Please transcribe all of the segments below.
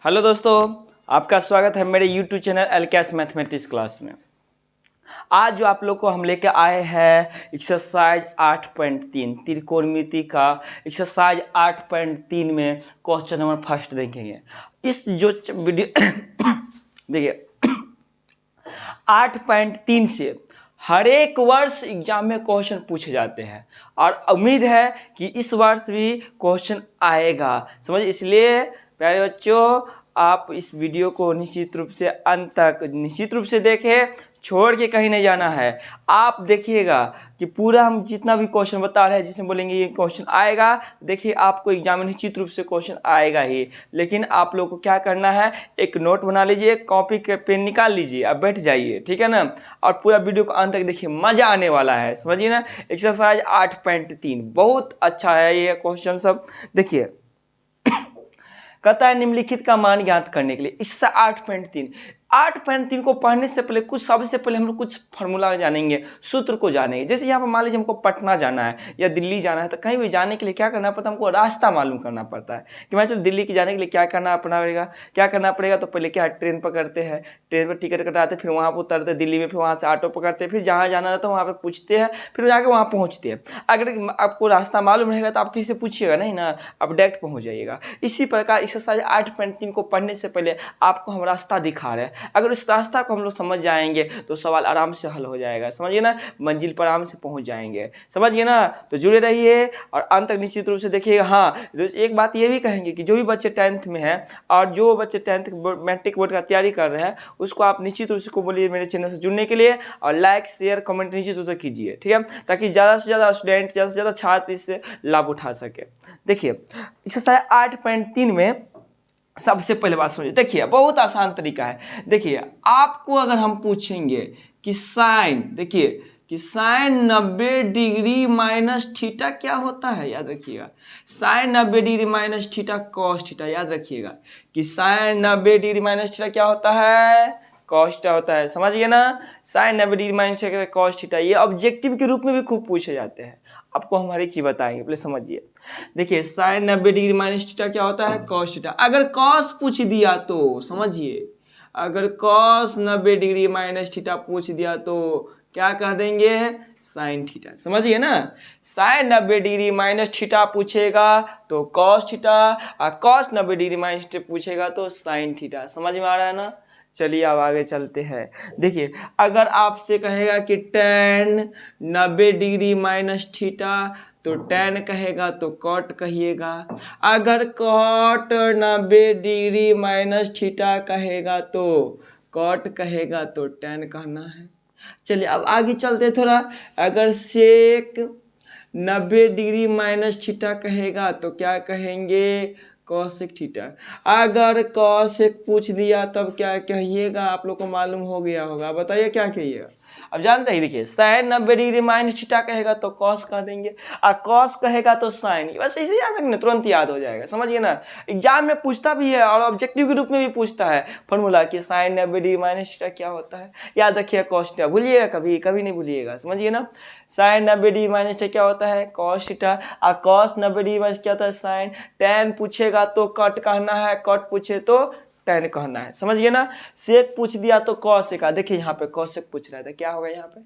Hello दोस्तों, आपका स्वागत है मेरे YouTube चैनल एलकेएस मैथमेटिक्स क्लास में। आज जो आप लोग को हम लेके आए हैं एक्सरसाइज 8.3 त्रिकोणमिति का एक्सरसाइज 8.3 में क्वेश्चन नंबर फर्स्ट देखेंगे। इस जो वीडियो देखिए 8.3 से हर एक वर्ष एग्जाम में क्वेश्चन पूछे जाते हैं और उम्मीद है कि इस वर्ष भी क्वेश्चन आएगा, समझ। इसलिए प्यारे बच्चों, आप इस वीडियो को निश्चित रूप से अंत तक निश्चित रूप से देखें, छोड़ के कहीं नहीं जाना है। आप देखिएगा कि पूरा हम जितना भी क्वेश्चन बता रहे हैं, जिसमें बोलेंगे ये क्वेश्चन आएगा, देखिए आपको एग्जाम में निश्चित रूप से क्वेश्चन आएगा ही। लेकिन आप लोग को क्या करना है, एक नोट बना लीजिए, कॉपी के पेन निकाल लीजिए, अब बैठ जाइए, ठीक है ना। और पूरा वीडियो को अंत तक देखिए, मजा आने वाला है, समझिए ना। एक्सरसाइज 8.3 बहुत अच्छा है ये क्वेश्चन सब। देखिए कहता है निम्नलिखित का मान ज्ञात करने के लिए। इससे 8.3 को पढ़ने से पहले सबसे पहले हम लोग कुछ फार्मूला जानेंगे, सूत्र को जानेंगे। जैसे यहाँ पर मान लीजिए हमको पटना जाना है या दिल्ली जाना है, तो कहीं भी जाने के लिए क्या करना पड़ता है, हमको रास्ता मालूम करना पड़ता है कि मैं चलो दिल्ली की जाने के लिए क्या करना पड़ेगा। तो पहले क्या ट्रेन पकड़ते हैं, ट्रेन पर टिकट कटाते, फिर वहाँ पर उतरते दिल्ली में, फिर वहाँ से ऑटो पकड़ते, फिर जहाँ जाना रहता है वहाँ पर पूछते हैं, फिर जाके वहाँ पहुँचते हैं। अगर आपको रास्ता मालूम रहेगा तो आप किसी से पूछिएगा नहीं ना, आप डायरेक्ट पहुँच जाइएगा। इसी प्रकार एक्सरसाइज 8.3 को पढ़ने से पहले आपको हम रास्ता दिखा रहे हैं। अगर उस रास्ता को हम लोग समझ जाएंगे तो सवाल आराम से हल हो जाएगा, समझिए ना। मंजिल पर आराम से पहुंच जाएंगे, समझिए ना। तो जुड़े रहिए और अंत तक निश्चित रूप से देखिएगा। हाँ, एक बात ये भी कहेंगे कि जो भी बच्चे 10th में हैं और जो बच्चे 10th मैट्रिक बोर्ड का तैयारी कर रहे हैं, उसको आप निश्चित रूप से बोलिए मेरे चैनल से जुड़ने के लिए, और लाइक शेयर कमेंट निश्चित रूप से कीजिए, ठीक है, ताकि ज़्यादा से ज़्यादा स्टूडेंट, ज़्यादा से ज़्यादा छात्र इससे लाभ उठा सके। देखिए एक्सरसाइज 8.3 में सबसे पहले बात समझिए। देखिए बहुत आसान तरीका है। देखिए आपको अगर हम पूछेंगे कि साइन, देखिए कि साइन 90 डिग्री माइनस थीटा क्या होता है, याद रखिएगा। Sine 90 degree minus theta cos theta, याद रखिएगा कि साइन 90 डिग्री माइनस थीटा क्या होता है, कॉस थीटा होता है, समझिए ना। Sine 90 degree minus theta cos theta, ये ऑब्जेक्टिव के रूप में भी खूब पूछे जाते हैं। आपको हम हर एक चीज बताएंगे, पहले समझिए। देखिए साइन 90 डिग्री माइनस थीटा क्या होता है, कॉस थीटा। अगर कॉस पूछ दिया तो समझिए, अगर कॉस 90 डिग्री माइनस थीटा पूछ दिया तो क्या कह देंगे, साइन थीटा, समझिए ना। साइन 90 डिग्री माइनस थीटा पूछेगा तो कॉस थीटा, और कॉस 90 डिग्री माइनस थीटा पूछेगा तो साइन थीटा। समझ में आ रहा है ना। चलिए अब आगे चलते हैं। देखिए अगर आपसे कहेगा कि tan 90 डिग्री माइनस थीटा, तो tan कहेगा तो cot कहिएगा। अगर cot 90 डिग्री माइनस थीटा कहेगा तो cot कहेगा तो tan कहना है। चलिए अब आगे चलते थोड़ा। अगर sec 90 डिग्री माइनस थीटा कहेगा तो क्या कहेंगे, कॉसेक थीटा। अगर कॉसेक पूछ दिया तब क्या कहिएगा, आप लोग को मालूम हो गया होगा, बताइए क्या कहिएगा। अब जानते हैं, देखिए साइन 90 डिग्री माइनस थीटा कहेगा तो कॉस कह देंगे, और कॉस कहेगा तो साइन। बस इसे याद रखना, तुरंत याद हो जाएगा, समझिए ना। एग्जाम में पूछता भी है और ऑब्जेक्टिव के रूप में भी पूछता है फॉर्मूला कि साइन 90 डिग्री माइनस थीटा क्या होता है, याद रखिएगा। कॉस थीटा भूलिएगा कभी, कभी नहीं भूलिएगा, समझिए ना। साइन 90 डिग्री माइनस थीटा क्या होता है, कॉस थीटा, और कॉस 90 डिग्री माइनस क्या होता है, साइन। टैन पूछेगा तो कट कहना है, कट पूछे तो टैन कहना है, समझिए ना। सेक पूछ दिया तो कॉसेक, देखिए यहाँ पे कॉसेक पूछ रहा था, क्या होगा यहाँ पे,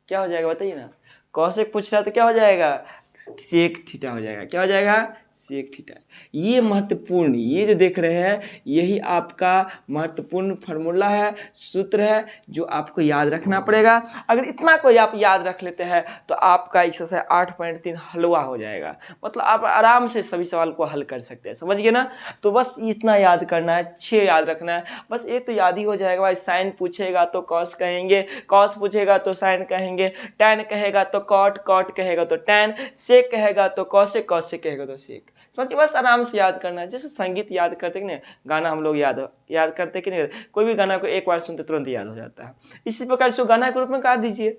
क्या हो जाएगा बताइए ना। कॉसेक पूछ रहा था, क्या हो जाएगा, सेक थीटा हो जाएगा। क्या हो जाएगा, सेक थीटा। ये महत्वपूर्ण, ये जो देख रहे हैं यही आपका महत्वपूर्ण फार्मूला है, सूत्र है, जो आपको याद रखना पड़ेगा। अगर इतना कोई आप याद रख लेते हैं तो आपका एक्सरसाइज 8.3 हलवा हो जाएगा, मतलब आप आराम से सभी सवाल को हल कर सकते हैं, समझिए ना। तो बस इतना याद करना है, 6 याद रखना है, बस ये तो याद ही हो जाएगा भाई। साइन पूछेगा तो कॉस कहेंगे, कॉस पूछेगा तो साइन कहेंगे, टैन कहेगा तो कॉट, कॉट कहेगा तो टैन, सेक कहेगा तो कॉसेक, कॉसेक कहेगा तो सेक। समझिए, बस आराम से याद करना है। जैसे संगीत याद करते कि नहीं, गाना हम लोग याद करते कि नहीं, कोई भी गाना को एक बार सुनते तुरंत याद हो जाता है। इसी प्रकार इसको गाना के रूप में गा दीजिए,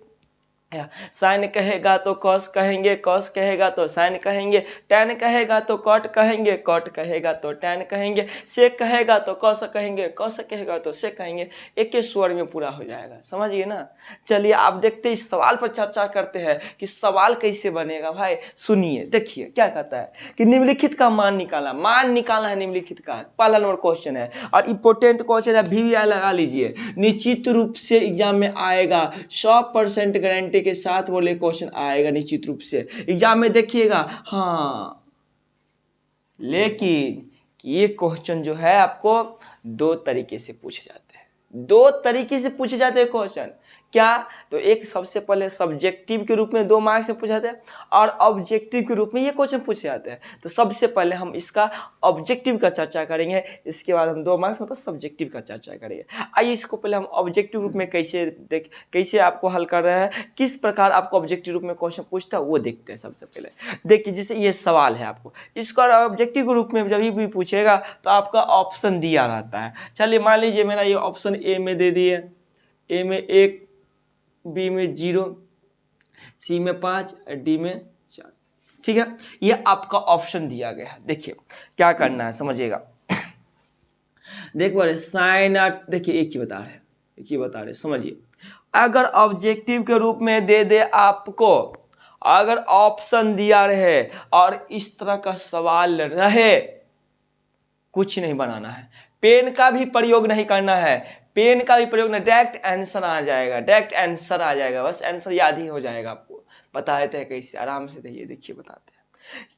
साइन कहेगा तो कॉस कहेंगे, कॉस कहेगा तो साइन कहेंगे, टैन कहेगा तो कॉट कहेंगे, कॉट कहेगा तो टैन कहेंगे, सेक कहेगा तो कॉस कहेंगे, कॉस कहेगा तो सेक कहेंगे। एक के स्वर में पूरा हो जाएगा, समझिए ना। चलिए आप देखते हैं, इस सवाल पर चर्चा करते हैं कि सवाल कैसे बनेगा। भाई सुनिए, देखिए क्या कहता है कि निम्नलिखित का मान निकाला, मान निकालना है निम्नलिखित का, पहला नंबर क्वेश्चन है और इंपोर्टेंट क्वेश्चन है, VVI लगा लीजिए। निश्चित रूप से एग्जाम में आएगा, 100% गारंटी के साथ बोले क्वेश्चन आएगा निश्चित रूप से एग्जाम में, देखिएगा। हाँ, लेकिन ये क्वेश्चन जो है आपको दो तरीके से पूछे जाते हैं, दो तरीके से पूछे जाते हैं क्वेश्चन। क्या? तो एक सबसे पहले सब्जेक्टिव के रूप में 2 मार्क्स से पूछे जाते हैं और ऑब्जेक्टिव के रूप में ये क्वेश्चन पूछे जाते हैं। तो सबसे पहले हम इसका ऑब्जेक्टिव का चर्चा करेंगे, इसके बाद हम 2 मार्क्स मतलब सब्जेक्टिव का चर्चा करेंगे। आइए इसको पहले हम ऑब्जेक्टिव रूप में कैसे आपको हल कर रहे हैं, किस प्रकार आपको ऑब्जेक्टिव रूप में क्वेश्चन पूछता है वो देखते हैं। सबसे पहले देखिए, जैसे ये सवाल है आपको, इसका ऑब्जेक्टिव के रूप में जब भी पूछेगा तो आपका ऑप्शन दिया रहता है। चलिए मान लीजिए मेरा ये ऑप्शन ए में दे दिए, ए में 1, बी में 0, सी में 5, डी में 4। ठीक है, ये आपका ऑप्शन दिया गया है। देखिए क्या करना है, समझिएगा। देखो साइन, देखिए एक चीज बता रहे, समझिए। अगर ऑब्जेक्टिव के रूप में दे दे आपको, अगर ऑप्शन दिया रहे और इस तरह का सवाल रहे, कुछ नहीं बनाना है, पेन का भी प्रयोग नहीं करना है, पेन का भी प्रयोग नहीं, डायरेक्ट आंसर आ जाएगा, डायरेक्ट आंसर आ जाएगा, बस आंसर याद ही हो जाएगा आपको। बता देते हैं कैसे, आराम से देखिए बताते हैं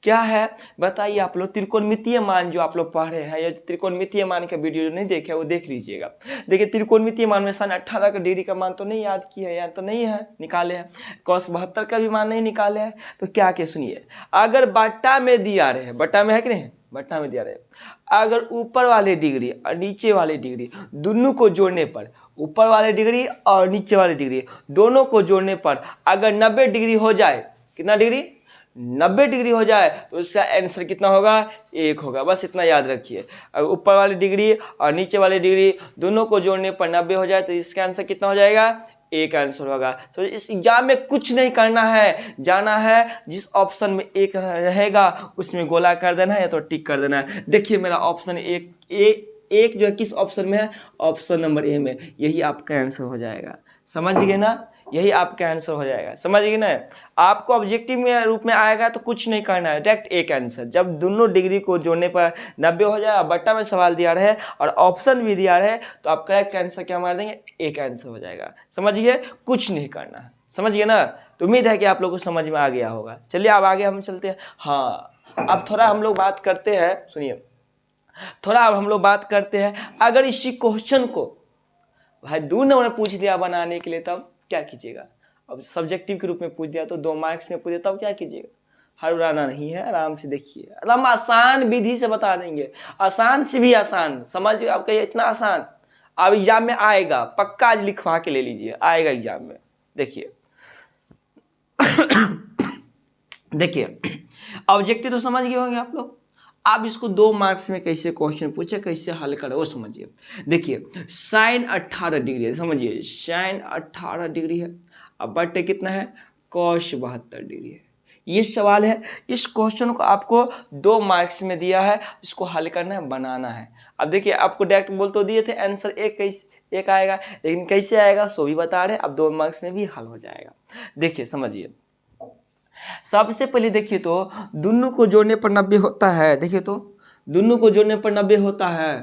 क्या है। बताइए आप लोग, त्रिकोणमितीय मान जो आप लोग पढ़ रहे हैं, या त्रिकोणमितीय मान का वीडियो जो नहीं देखे वो देख लीजिएगा। देखिए त्रिकोणमितीय मान में सन 18 का डिग्री का मान तो नहीं याद किया है, या तो नहीं है निकाले हैं, cos 72 का भी मान नहीं निकाले हैं। तो क्या के सुनिए, अगर बट्टा में दिया रहे, बट्टा में है कि नहीं, बट्टा में दिया रहे, अगर ऊपर वाले डिग्री और नीचे वाले डिग्री दोनों को जोड़ने पर, ऊपर वाले डिग्री और नीचे वाले डिग्री दोनों को जोड़ने पर अगर 90 डिग्री हो जाए, कितना डिग्री, 90 डिग्री हो जाए, तो उसका आंसर कितना होगा, 1 होगा। बस इतना याद रखिए, अगर ऊपर वाली डिग्री और नीचे वाली डिग्री दोनों को जोड़ने पर 90 हो जाए तो इसका आंसर कितना हो जाएगा, 1 आंसर होगा। तो इस एग्जाम में कुछ नहीं करना है, जाना है जिस ऑप्शन में 1 रहेगा उसमें गोला कर देना है या तो टिक कर देना है। देखिए मेरा ऑप्शन एक जो है किस ऑप्शन में है, ऑप्शन नंबर ए में, यही आपका आंसर हो जाएगा। समझ गए ना, यही आपका आंसर हो जाएगा, समझ गए ना। आपको ऑब्जेक्टिव में रूप में आएगा तो कुछ नहीं करना है, डायरेक्ट 1 आंसर। जब दोनों डिग्री को जोड़ने पर 90 हो जाए, बट्टा में सवाल दिया रहे और ऑप्शन भी दिया रहे, तो आप करेक्ट आंसर क्या मार देंगे, 1 आंसर हो जाएगा। समझिए, कुछ नहीं करना है, समझिए ना। तो उम्मीद है कि आप लोगों को समझ में आ गया होगा। चलिए अब आगे हम चलते हैं। हाँ, अब थोड़ा हम लोग बात करते हैं, सुनिए, थोड़ा अब हम लोग बात करते हैं, अगर इसी क्वेश्चन को भाई 2 नंबर पूछ दिया बनाने के लिए, तब क्या कीजिएगा। अब सब्जेक्टिव के रूप में पूछ दिया तो 2 मार्क्स में पूछ दिया, तब क्या कीजिएगा। हड़बड़ाना नहीं है, आराम से देखिए, एकदम आसान विधि से बता देंगे, आसान से भी आसान। समझ आपका ये इतना आसान, अब एग्जाम में आएगा, पक्का आज लिखवा के ले लीजिए, आएगा एग्जाम में। देखिए देखिए ऑब्जेक्टिव तो समझ गए होंगे आप लोग। आप इसको 2 मार्क्स में कैसे क्वेश्चन पूछे, कैसे हल करे वो समझिए। देखिए साइन 18 डिग्री है, समझिए साइन 18 डिग्री है, अब बटे कितना है, cos 72 डिग्री है। ये सवाल है, इस क्वेश्चन को आपको 2 मार्क्स में दिया है, इसको हल करना है, बनाना है। अब देखिए आपको डायरेक्ट बोल तो दिए थे आंसर एक आएगा, लेकिन कैसे आएगा सो भी बता रहे, अब 2 मार्क्स में भी हल हो जाएगा। देखिए समझिए, सबसे पहले देखिए तो दोनों को जोड़ने पर 90 होता है। देखिए तो दोनों को जोड़ने पर 90 होता है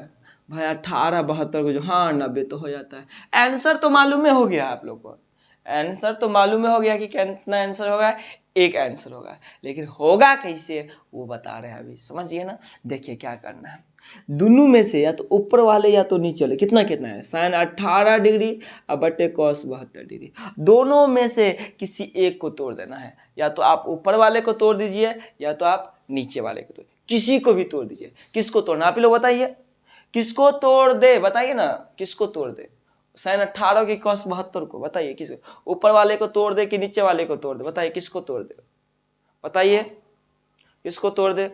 भाई, 18 72 को जो, हाँ 90 तो हो जाता है। आंसर तो मालूम हो गया आप लोग को, आंसर तो मालूम हो गया कि कितना आंसर होगा, 1 आंसर होगा, लेकिन होगा कैसे वो बता रहे हैं अभी, समझिए ना। देखिए क्या करना है, दोनों में से या तो ऊपर वाले या तो नीचे वाले, कितना कितना है, साइन 18 डिग्री अब बटे cos 72 डिग्री, दोनों में से किसी एक को तोड़ देना है। या तो आप ऊपर वाले को तोड़ दीजिए या तो आप नीचे वाले को तोड़, किसी को भी तोड़ दीजिए। किसको तोड़ना आप लोग बताइए, किसको तोड़ दे, बताइए ना, किसको तोड़ दे, साइन 18 की cos 72 को, बताइए किसको, ऊपर वाले को तोड़ दे कि नीचे वाले को तोड़ दे, बताइए किसको तोड़ दे, बताइए किसको तोड़ दे।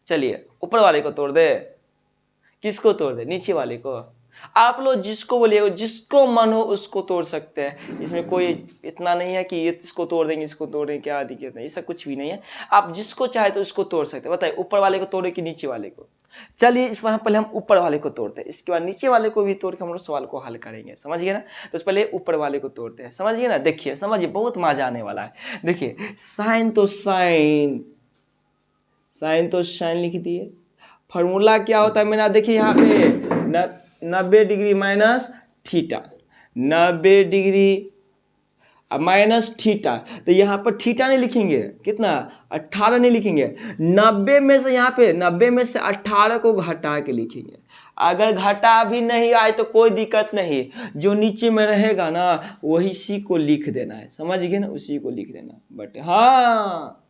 चलिए ऊपर वाले को तोड़ दे, किसको तोड़ दे, नीचे वाले को। आप लोग जिसको बोलिएगा, जिसको मन हो उसको तोड़ सकते हैं। इसमें कोई इतना नहीं है कि ये इसको तोड़ देंगे, इसको तोड़ देंगे, क्या दिक्कत नहीं, ऐसा कुछ भी नहीं है। आप जिसको चाहे तो उसको तोड़ सकते हैं। बताइए ऊपर वाले को तोड़े कि नीचे वाले को? चलिए इस बार पहले हम ऊपर वाले को तोड़ते हैं, इसके बाद नीचे वाले को भी तोड़ के हम लोग सवाल को हल करेंगे। समझिए ना? तो पहले ऊपर वाले को तोड़ते हैं। समझिए ना? देखिए समझिए, बहुत मजा आने वाला है। देखिए साइन तो साइन लिख दिए। फॉर्मूला क्या होता है मेरा? देखिए यहाँ पे 90 degree minus theta, 90 degree minus theta. तो यहाँ पर थीटा नहीं लिखेंगे, कितना? 18 नहीं लिखेंगे। 90 में से यहाँ पे 90 में से 18 को घटा के लिखेंगे। अगर घटा भी नहीं आए तो कोई दिक्कत नहीं, जो नीचे में रहेगा ना वही सी को लिख देना है। समझ गए ना? उसी को लिख देना। बट हाँ,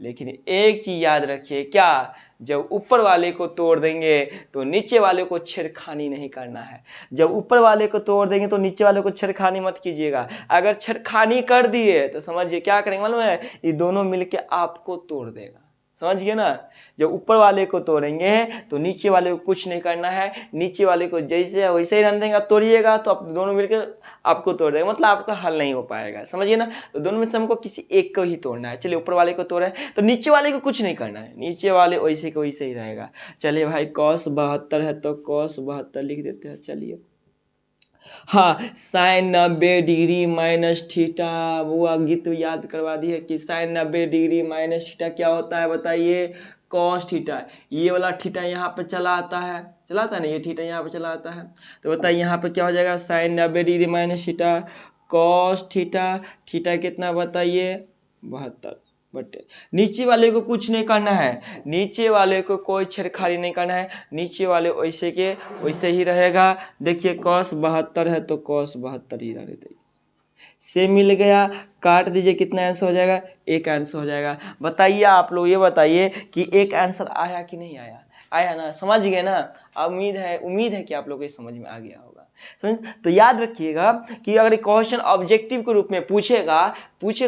लेकिन एक चीज याद रखिए, क्या? जब ऊपर वाले को तोड़ देंगे तो नीचे वाले को छेड़खानी नहीं करना है। जब ऊपर वाले को तोड़ देंगे तो नीचे वाले को छेड़खानी मत कीजिएगा। अगर छेड़खानी कर दिए तो समझिए क्या करेंगे मालूम है? ये दोनों मिलके आपको तोड़ देगा। समझ गए ना? जब ऊपर वाले को तोड़ेंगे तो नीचे वाले को कुछ नहीं करना है, नीचे वाले को जैसे है वैसे ही रहने देंगे। आप तोड़िएगा तो आप दोनों मिलकर आपको तोड़ देगा, मतलब आपका हल नहीं हो पाएगा। समझिए ना? तो दोनों में से हमको किसी एक को ही तोड़ना है। चलिए ऊपर वाले को तोड़ा है तो नीचे वाले को कुछ नहीं करना है, नीचे वाले वैसे को वैसे ही रहेगा। चलिए भाई cos 72 है तो cos 72 लिख देते हैं। चलिए हाँ, साइन 90 डिग्री माइनस थीटा, वो आगे तो याद करवा दी है कि साइन 90 डिग्री माइनस थीटा क्या होता है बताइए? Cos theta. ये वाला थीटा यहाँ पे चला आता है, चलाता है ना, ये थीटा यहाँ पे चला आता है। तो बताइए यहाँ पे क्या हो जाएगा? Sine 90 degree minus theta cos theta. Theta कितना बताइए? 72 बटे। नीचे वाले को कुछ नहीं करना है, नीचे वाले को कोई छेड़खानी नहीं करना है, नीचे वाले वैसे के वैसे ही रहेगा। देखिए cos 72 है तो cos 72 ही रह देते, से मिल गया। काट दीजिए, कितना आंसर हो जाएगा? एक आंसर हो जाएगा। बताइए आप लोग, ये बताइए कि एक आंसर आया कि नहीं आया? आया ना? समझ गए ना? उम्मीद है कि आप लोग को समझ में आ गया होगा। समझ? तो याद रखिएगा कि अगर क्वेश्चन ऑब्जेक्टिव के रूप में पूछेगा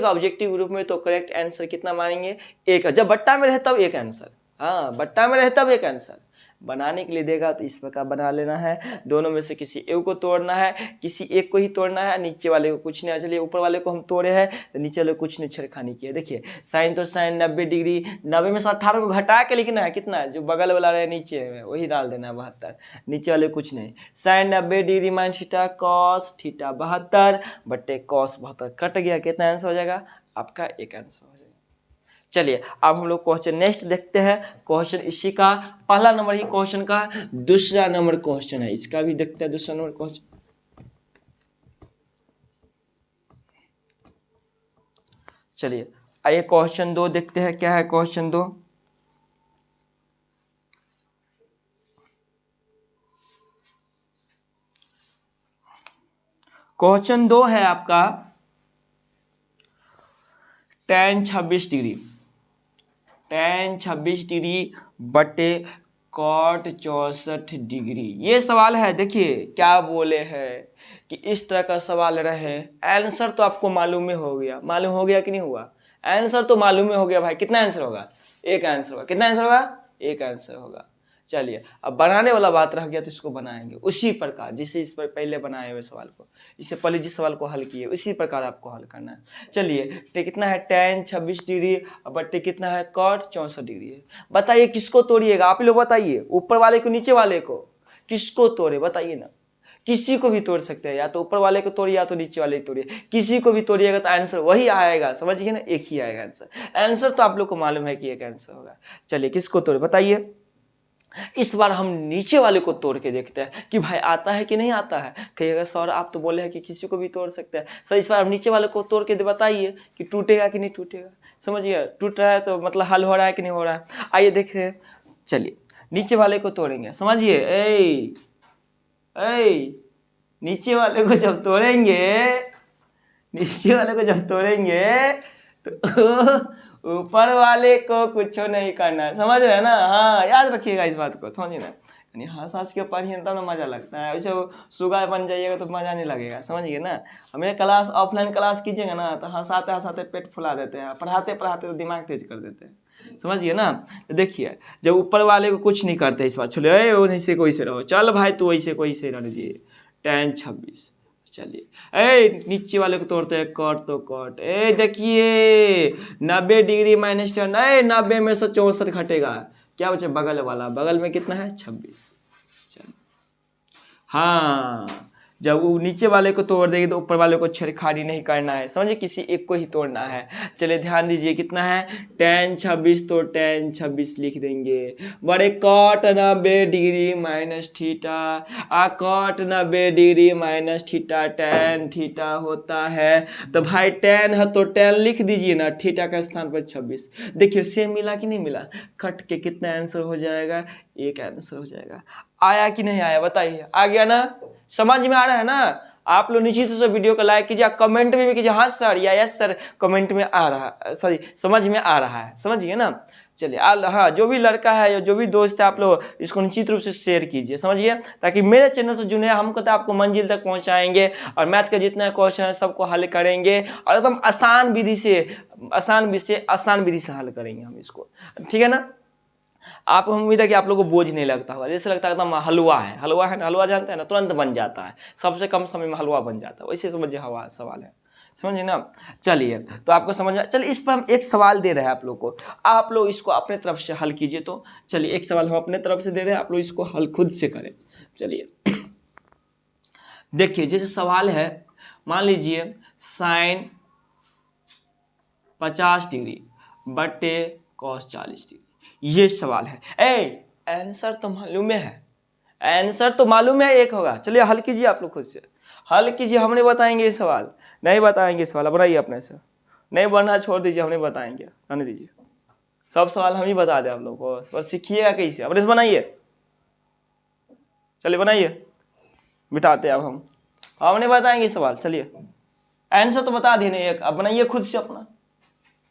ऑब्जेक्टिव के रूप में, तो करेक्ट आंसर कितना मानेंगे? एक। जब बट्टा में रहे तब एक आंसर, हाँ बट्टा में रहे तब एक आंसर। बनाने के लिए देगा तो इस प्रकार बना लेना है। दोनों में से किसी एक को तोड़ना है, किसी एक को ही तोड़ना है, नीचे वाले को कुछ नहीं। चलिए ऊपर वाले को हम तोड़े हैं तो नीचे वाले को कुछ नहीं छेड़खानी किया। देखिए साइन तो साइन 90 डिग्री, 90 में से 18 को घटा के लिखना है। कितना? जो बगल वाला रहे नीचे में वही डाल देना है 72, नीचे वाले कुछ नहीं। Sine 90 degree minus theta cos theta 72 बटे कॉस 72 कट गया। कितना आंसर हो जाएगा आपका? एक आंसर हो जाएगा। चलिए अब हम लोग क्वेश्चन नेक्स्ट देखते हैं। क्वेश्चन इसी का पहला नंबर ही क्वेश्चन का दूसरा नंबर क्वेश्चन है, इसका भी देखते हैं दूसरा नंबर क्वेश्चन। चलिए आइए क्वेश्चन 2 देखते हैं, क्या है क्वेश्चन 2। क्वेश्चन 2 है आपका tan 26 डिग्री, tan 26 डिग्री बटे cot 64 डिग्री। ये सवाल है। देखिए क्या बोले हैं कि इस तरह का सवाल रहे। आंसर तो आपको मालूम हो गया कि नहीं हुआ? आंसर तो मालूम हो गया भाई। कितना आंसर होगा? एक आंसर होगा। कितना आंसर होगा? एक आंसर होगा। चलिए अब बनाने वाला बात रह गया तो इसको बनाएंगे उसी प्रकार जिससे इस पर पहले बनाए हुए सवाल को, इससे पहले जिस सवाल को हल किए उसी प्रकार आपको हल करना है। चलिए कितना है? tan 26 डिग्री बटे कितना है? cot 64 डिग्री है। बताइए किसको तोड़िएगा? आप ही लोग बताइए, ऊपर वाले को नीचे वाले को, किसको तोड़े बताइए ना? किसी को भी तोड़ सकते हैं, या तो ऊपर वाले को तोड़िए या तो नीचे वाले को तोड़िए, किसी को भी तोड़िएगा तो आंसर वही आएगा। समझिए ना? एक ही आएगा आंसर। आंसर तो आप लोग को मालूम है कि एक आंसर होगा। चलिए किसको तोड़े बताइए? इस बार हम नीचे वाले को तोड़ के देखते हैं कि भाई आता है कि नहीं आता है। कहिएगा सर आप तो बोले हैं कि किसी को भी तोड़ सकते हैं। सर इस बार हम नीचे वाले को तोड़ के बताइए कि टूटेगा कि नहीं टूटेगा। समझिए, टूट रहा है तो मतलब हल हो रहा है कि नहीं हो रहा है। आइए देख रहे हैं। चलिए नीचे वाले को तोड़ेंगे। समझिए, नीचे वाले को जब तोड़ेंगे तो ऊपर वाले को कुछ नहीं करना है। समझ रहे हैं ना? हाँ याद रखिएगा इस बात को। समझिए ना? हंस के पढ़िए तब ना मजा लगता है, वैसे सुगा बन जाइएगा तो मजा नहीं लगेगा। समझिए ना? हमें क्लास ऑफलाइन क्लास कीजिएगा ना तो हंसाते हंसाते पेट फुला देते हैं, पढ़ाते पढ़ाते तो दिमाग तेज कर देते हैं। समझिए ना। तो देखिए जब ऊपर वाले को कुछ नहीं करते इस बात, चलो वो नहीं से कोई से रहो, चल भाई तू वैसे कोई से रह लीजिए, tan 26। चलिए नीचे वाले को तोड़ते हैं, कट तो कट, देखिए 90 डिग्री माइनस 10, 90 में से 64 घटेगा, क्या बचे बगल वाला, बगल में कितना है 26। चलिए हाँ, जब वो नीचे वाले को तोड़ देगी तो ऊपर वाले को छेड़खानी नहीं करना है, समझिए किसी एक को ही तोड़ना है। चलिए ध्यान दीजिए कितना है tan 26, तो tan 26 लिख देंगे। बड़े cot 90 degree minus theta, cot 90 degree minus theta tan theta होता है, तो भाई tan है तो tan लिख दीजिए ना, थीटा का स्थान पर 26। देखिए सेम मिला कि नहीं मिला, कट के कितना आंसर हो जाएगा, एक आंसर हो जाएगा। आया कि नहीं आया बताइए, आ गया ना, समझ में आ रहा है ना। आप लोग निश्चित रूप से वीडियो को लाइक कीजिए, कमेंट में भी कीजिए हाँ सर या यस सर, कमेंट में आ रहा, सॉरी समझ में आ रहा है, समझिए ना। चलिए हाँ, जो भी लड़का है या जो भी दोस्त है आप लोग इसको निश्चित रूप से शेयर कीजिए, समझिए, ताकि मेरे चैनल से जुड़े हम कहते हैं आपको मंजिल तक पहुंचाएंगे, और मैथ का जितना क्वेश्चन है सबको हल करेंगे, और एकदम आसान विधि से हल करेंगे हम इसको, ठीक है ना। आपको उम्मीद है कि आप लोगों को बोझ नहीं लगता होगा, जैसे लगता है एकदम हलवा है ना, हलवा जानते हैं ना, तुरंत बन जाता है, सबसे कम समय में हलवा बन जाता है, वैसे समझिए सवाल है, समझिए ना। चलिए तो आपको समझ में, चलिए इस पर हम एक सवाल दे रहे हैं आप लोग को, आप लोग इसको अपने तरफ से हल कीजिए। तो चलिए एक सवाल हम अपने तरफ से दे रहे हैं, आप लोग इसको हल खुद से करें। चलिए देखिए जैसे सवाल है, मान लीजिए साइन 50 डिग्री बटे कॉस 40 डिग्री, ये सवाल है। आंसर तो मालूम है, आंसर तो मालूम है एक होगा। चलिए हल कीजिए, आप लोग खुद से हल कीजिए, हम नहीं बताएंगे ये सवाल, नहीं बताएंगे सवाल, बनाइए अपने से, नहीं बनना छोड़ दीजिए, हम नहीं बताएंगे, आने दीजिए, सब सवाल हम ही बता दें आप लोग को, बस सीखिएगा कैसे, अपने से बनाइए। चलिए बनाइए, बिठाते अब हम नहीं बताएंगे सवाल। चलिए आंसर तो बता दी नहीं एक, अब बनाइए खुद से, अपना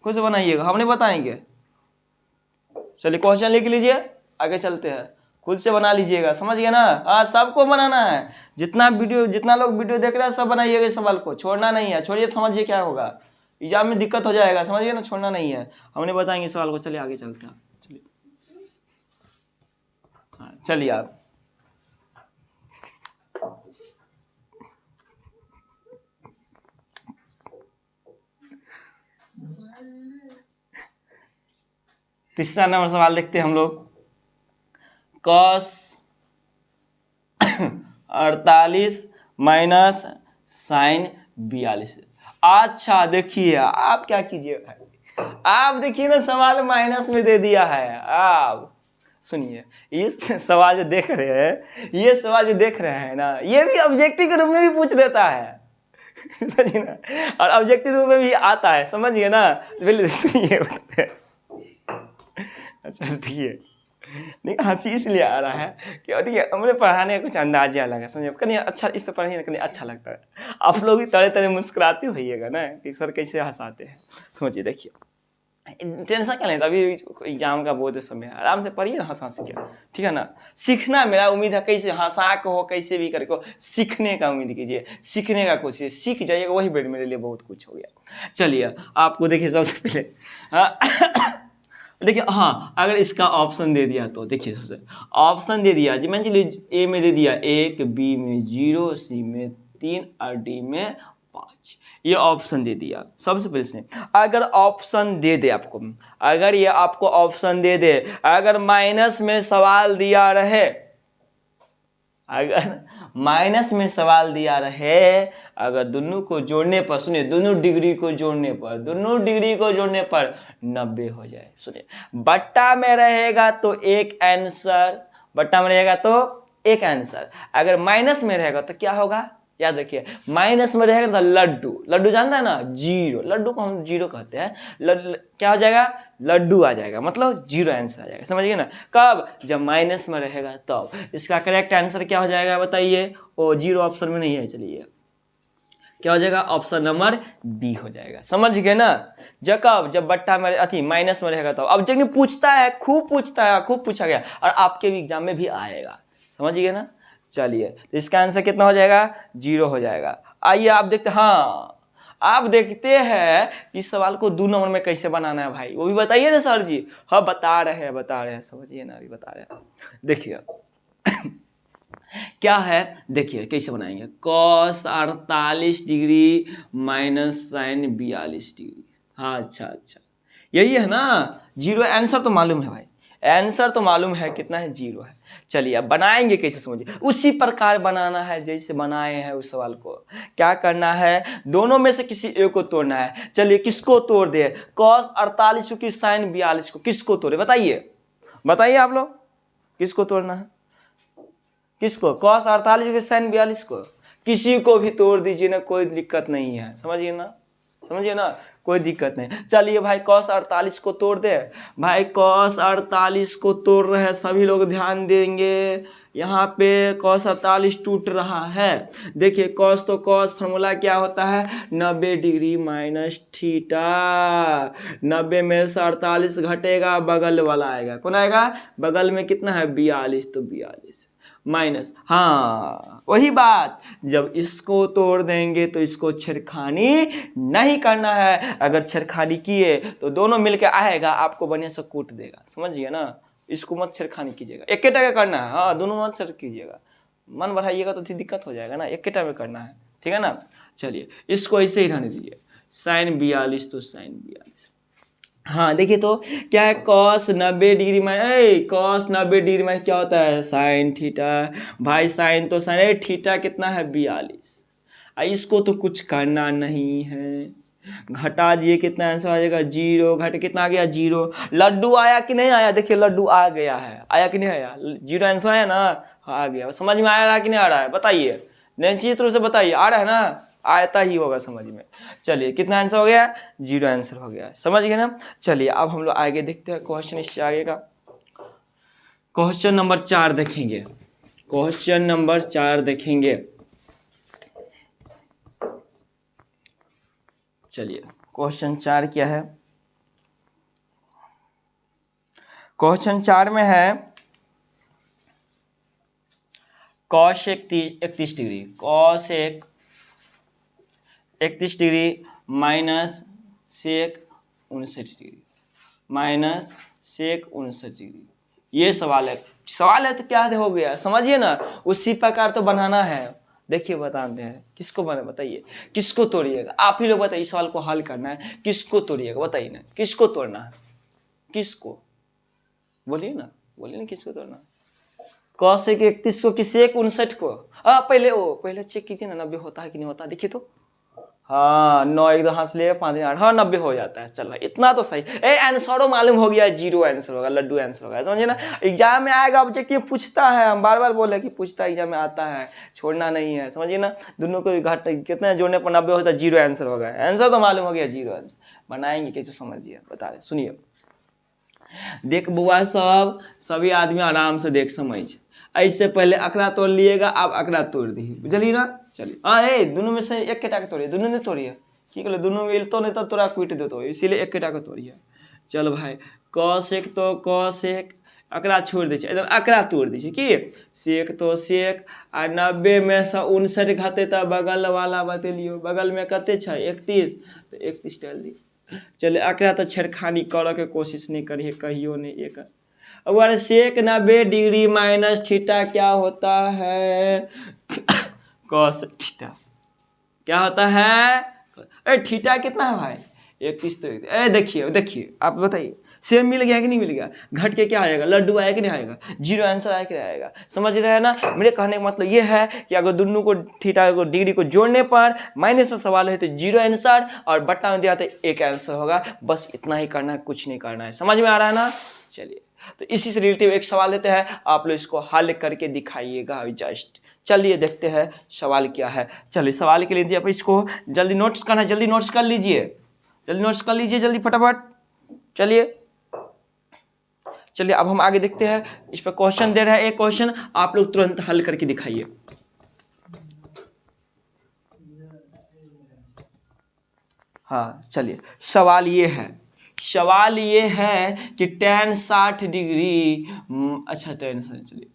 खुद से बनाइएगा, हम नहीं बताएंगे। चलिए क्वेश्चन लिख लीजिए, आगे चलते हैं, खुद से बना लीजिएगा, समझ गए ना। हाँ सबको बनाना है, जितना लोग वीडियो देख रहे हैं सब बनाइएगा, सवाल को छोड़ना नहीं है, छोड़िए समझिए क्या होगा, एग्जाम में दिक्कत हो जाएगा, समझिए ना, छोड़ना नहीं है, हमने बताएंगे सवाल को। चलिए आगे चलते हैं, चलिए चलिए आप तीसरा नंबर सवाल देखते हैं हम लोग, cos 48 माइनस साइन 42। अच्छा देखिए आप क्या कीजिएगा, आप देखिए ना सवाल माइनस में दे दिया है। आप सुनिए, इस सवाल जो देख रहे हैं, ये सवाल जो देख रहे हैं ना, ये भी ऑब्जेक्टिव के रूप में भी पूछ देता है, समझिए ना, और ऑब्जेक्टिव रूप में भी आता है, समझिए ना। ये अच्छा देखिए, नहीं हंसी इसलिए आ रहा है कि देखिए हमें पढ़ाने का कुछ अंदाजा अलग है, समझिए, कहीं अच्छा इससे पढ़ाइए कहीं अच्छा लगता है, आप लोग भी तरह तरह मुस्कुराते होइएगा ना कि सर कैसे हंसाते हैं। समझिए देखिए टेंशन क्या लेता, अभी एग्जाम का बहुत समय है, आराम से पढ़िए ना, हंस के, ठीक है ना। सीखना मेरा उम्मीद है, कैसे हंसा के हो कैसे भी करके सीखने का उम्मीद कीजिए, सीखने का कोशिश, सीख जाइएगा, वही मेरे लिए बहुत कुछ हो गया। चलिए आपको देखिए सबसे पहले देखिए हाँ, अगर इसका ऑप्शन दे दिया तो देखिए, सबसे ऑप्शन दे दिया जी, मान लीजिए ए में दे दिया 1, बी में 0, सी में 3 और डी में 5, ये ऑप्शन दे दिया। सबसे पहले से अगर ऑप्शन दे दे आपको, अगर ये आपको ऑप्शन दे दे, अगर माइनस में सवाल दिया रहे, अगर माइनस में सवाल दिया रहे, अगर दोनों को जोड़ने पर, सुनिए दोनों डिग्री को जोड़ने पर 90 हो जाए, सुनिए बट्टा में रहेगा तो एक आंसर, बट्टा में रहेगा तो एक आंसर, अगर माइनस में रहेगा तो क्या होगा, याद रखिए, माइनस में रहेगा तो लड्डू जानता है ना, 0, लड्डू को हम 0 कहते हैं, क्या हो जाएगा, लड्डू आ जाएगा, मतलब 0 आंसर आ जाएगा, समझिए ना। कब, जब माइनस में रहेगा तब। इसका करेक्ट आंसर क्या हो जाएगा बताइए, वो 0 ऑप्शन में नहीं है, चलिए क्या हो जाएगा, ऑप्शन नंबर बी हो जाएगा, समझ गए ना। जब बट्टा में माइनस में रहेगा तब। अब जब पूछता है, खूब पूछा गया, और आपके भी एग्जाम में भी आएगा, समझ गए ना। चलिए तो इसका आंसर कितना हो जाएगा, 0 हो जाएगा। आइए आप देखते हैं, हाँ आप देखते हैं कि इस सवाल को 2 नंबर में कैसे बनाना है भाई, वो भी बताइए ना सर जी। हाँ बता रहे हैं, समझिए ना, अभी बता रहे हैं। देखिए क्या है, देखिए कैसे बनाएंगे, cos 48 degree minus sine 42 degree. हाँ अच्छा यही है ना, जीरो। आंसर तो मालूम है भाई, आंसर तो मालूम है कितना है, 0 है। चलिए अब बनाएंगे कैसे समझिए, उसी प्रकार बनाना है जैसे बनाए हैं उस सवाल को। क्या करना है, दोनों में से किसी एक को तोड़ना है। चलिए किसको तोड़ दे, cos 48 की साइन 42 को, किसको तोड़े बताइए आप लोग, किसको तोड़ना है, किसको, cos 48 के साइन 42 को, किसी को भी तोड़ दीजिए ना, कोई दिक्कत नहीं है, समझिए ना, कोई दिक्कत नहीं। चलिए भाई cos 48 को तोड़ दे भाई, cos 48 को तोड़ रहे हैं सभी लोग, ध्यान देंगे। यहाँ पे cos 48 टूट रहा है। देखिए cos तो cos फार्मूला क्या होता है, 90 डिग्री माइनस थीटा। 90 में से 48 घटेगा, बगल वाला आएगा, कौन आएगा, बगल में कितना है 42, तो 42 माइनस, हाँ वही बात, जब इसको तोड़ देंगे तो इसको छेड़खानी नहीं करना है। अगर छेड़खानी किए तो दोनों मिलकर आएगा, आपको बढ़िया से कूट देगा, समझिए ना। इसको मत छेड़खानी कीजिएगा, एक टका करना है, हाँ दोनों मत छेड़ कीजिएगा, मन बढ़ाइएगा तो दिक्कत हो जाएगा ना, एक टाइम में करना है, ठीक है ना। चलिए इसको ऐसे ही रहने दीजिए, साइन 42 तो साइन 42। हाँ देखिए तो क्या है, cos 90 डिग्री में, cos 90 डिग्री में क्या होता है, साइन थीटा। भाई साइन तो साइन, थीटा कितना है 42। इसको तो कुछ करना नहीं है, घटा दिए, कितना आंसर आ जाएगा 0, घट कितना आ गया 0। लड्डू आया कि नहीं आया, देखिए लड्डू आ गया है, आया कि नहीं आया, 0 आंसर है ना, आ गया। समझ में आ रहा है कि नहीं आ रहा है, बताइए, निश्चित रूप से बताइए, आ रहा है ना, आता ही होगा समझ में। चलिए कितना आंसर हो गया, 0 आंसर हो गया, समझ गए ना। चलिए अब हम लोग आगे देखते हैं क्वेश्चन, इससे आगे का क्वेश्चन नंबर 4 देखेंगे, क्वेश्चन नंबर 4 देखेंगे। चलिए क्वेश्चन 4 क्या है, क्वेश्चन 4 में है cos 31 degree, cos 31 degree minus sec 59 degree, minus sec 59 degree. ये सवाल है तो क्या हो गया, समझिए ना, उसी प्रकार तो बनाना है। देखिए बताते हैं किसको बताइए, किसको तोड़िएगा, आप ही लोग बताइए, इस सवाल को हल करना है, किसको तोड़िएगा बताइए ना, किसको तोड़ना है, किसको, बोलिए ना किसको तोड़ना। cos 31 को, किसी 59 को, पहले चेक कीजिए ना 90 होता है कि नहीं होता, देखिए तो, हाँ 9 1 2 हाथ ले 5 8, हाँ 90 हो जाता है। चलो इतना तो सही, आंसर मालूम हो गया, 0 आंसर होगा, लड्डू आंसर होगा, समझिए ना। एग्जाम में आएगा, ऑब्जेक्टिव पूछता है, हम बार बोले कि पूछता है, एग्जाम में आता है, छोड़ना नहीं है, समझिए ना। दोनों को घट कितने जोड़ने पर 90 होता है, 0 आंसर होगा, आंसर तो मालूम हो गया, 0 आंसर। बनाएंगे कैसे समझिए, बता रहे, सुनिए। देख बुआ सब, सभी आदमी आराम से देख समझ, ऐसे पहले अकड़ा तोड़ लिएगा, आप अकड़ा तोड़ दी, बुझलिए ना। चलिए हाँ, दोनों में से एक टाके तोड़िए, दोनों ने तोड़िए, की कहलो, दोनों मिलतो नहीं तो तोरा क्विट देतो, इसीलिए एक टाके तोड़िए। चल भाई cos 1 तो cos 1, अकड़ा छोड़ दी, एकदम अकड़ा तोड़ दी कि सेक तो सेक, आ 90 में से 59 घटे तो बगल वाला बतेलियो, बगल में कते 31, तो 31 डाल दी। चले अकड़ा तो छेड़खानी करे के कोशिश नहीं करिए, कहियो नहीं एक। अगर सेक 90 डिग्री माइनस थीटा क्या होता है, cos थीटा क्या होता है, थीटा कितना है भाई 31, तो देखिए आप बताइए, सेम मिल गया कि नहीं मिल गया, घट के क्या आएगा, लड्डू आएगा कि नहीं आएगा, 0 आंसर आएगा कि नहीं आएगा, समझ रहे हैं ना। मेरे कहने का मतलब ये है कि अगर दोनों को थीटा को डिग्री को जोड़ने पर माइनस का सवाल है तो 0 आंसर, और बट्टा में दिया तो 1 आंसर होगा, बस इतना ही करना है, कुछ नहीं करना है, समझ में आ रहा है ना। चलिए तो इसी से रिलेटिव एक सवाल देते हैं, आप लोग इसको हल करके दिखाइएगा जस्ट। चलिए देखते हैं सवाल क्या है। चलिए सवाल के लिए आप इसको जल्दी नोट्स करना है, जल्दी नोट्स कर लीजिए, जल्दी फटाफट। चलिए अब हम आगे देखते हैं, इस पर क्वेश्चन दे रहा है, एक क्वेश्चन आप लोग तुरंत हल करके दिखाइए। हाँ चलिए सवाल ये है कि tan 60 डिग्री, अच्छा चलिए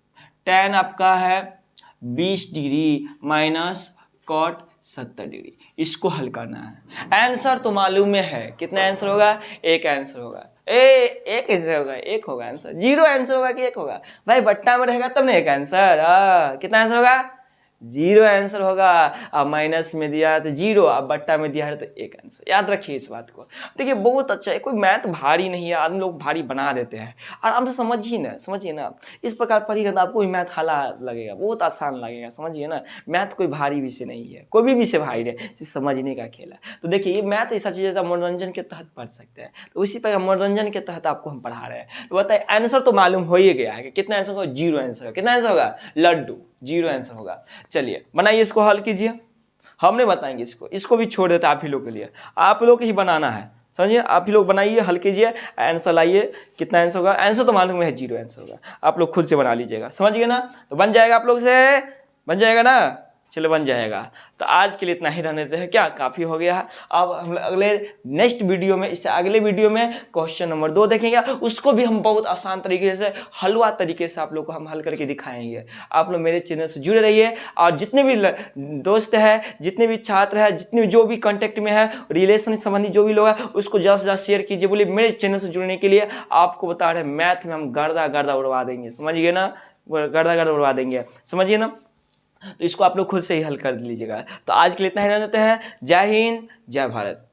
tan आपका है 20 डिग्री माइनस cot 70 डिग्री। इसको हल करना है। आंसर तो मालूम है, कितना आंसर होगा, एक आंसर होगा। एक कैसे होगा, एक होगा आंसर। 0 आंसर होगा कि एक होगा भाई, बट्टा में रहेगा तब ना एक आंसर। कितना आंसर होगा, 0 आंसर होगा। अब माइनस में दिया तो 0, अब बट्टा में दिया है तो एक आंसर। याद रखिए इस बात को। देखिए बहुत अच्छा है, कोई मैथ भारी नहीं है, आदमी लोग भारी बना देते हैं। आराम से समझिए ना, इस प्रकार पढ़िएगा तो आपको भी मैथ हला लगेगा, बहुत आसान लगेगा, समझिए ना। मैथ कोई भारी विषय नहीं है, कोई भी विषय भारी है, समझने का खेल है। तो देखिए ये मैथ ऐसा चीज़ है मनोरंजन के तहत पढ़ सकते हैं, तो उसी प्रकार मनोरंजन के तहत आपको हम पढ़ा रहे हैं। तो बताइए आंसर तो मालूम हो ही गया है कि कितना आंसर होगा, 0 आंसर होगा। कितना आंसर होगा, लड्डू, 0 आंसर होगा। चलिए बनाइए, इसको हल कीजिए, हमने बताएंगे इसको भी छोड़ देते हैं आप ही लोग के लिए, आप लोग ही बनाना है, समझिए। आप ही लोग बनाइए, हल कीजिए, आंसर लाइए। कितना आंसर होगा, आंसर तो मालूम है 0 आंसर होगा, आप लोग खुद से बना लीजिएगा, समझ गए ना। तो बन जाएगा, आप लोग से बन जाएगा ना, चलो बन जाएगा। तो आज के लिए इतना ही रहने देते हैं, क्या काफ़ी हो गया है। अब हम अगले नेक्स्ट वीडियो में, इससे अगले वीडियो में क्वेश्चन नंबर 2 देखेंगे, उसको भी हम बहुत आसान तरीके से, हलवा तरीके से आप लोग को हम हल करके दिखाएंगे। आप लोग मेरे चैनल से जुड़े रहिए, और जितने भी दोस्त हैं, जितने भी छात्र हैं, जितने जो भी कॉन्टेक्ट में है, रिलेशन संबंधी जो भी लोग हैं, उसको ज़्यादा से ज़्यादा शेयर कीजिए। बोलिए मेरे चैनल से जुड़ने के लिए। आपको बता रहे हैं मैथ में हम गर्दा उड़वा देंगे, समझिए ना, गर्दा उड़वा देंगे, समझिए ना। तो इसको आप लोग खुद से ही हल कर लीजिएगा। तो आज के लिए इतना ही रहने देते हैं। जय हिंद, जय भारत।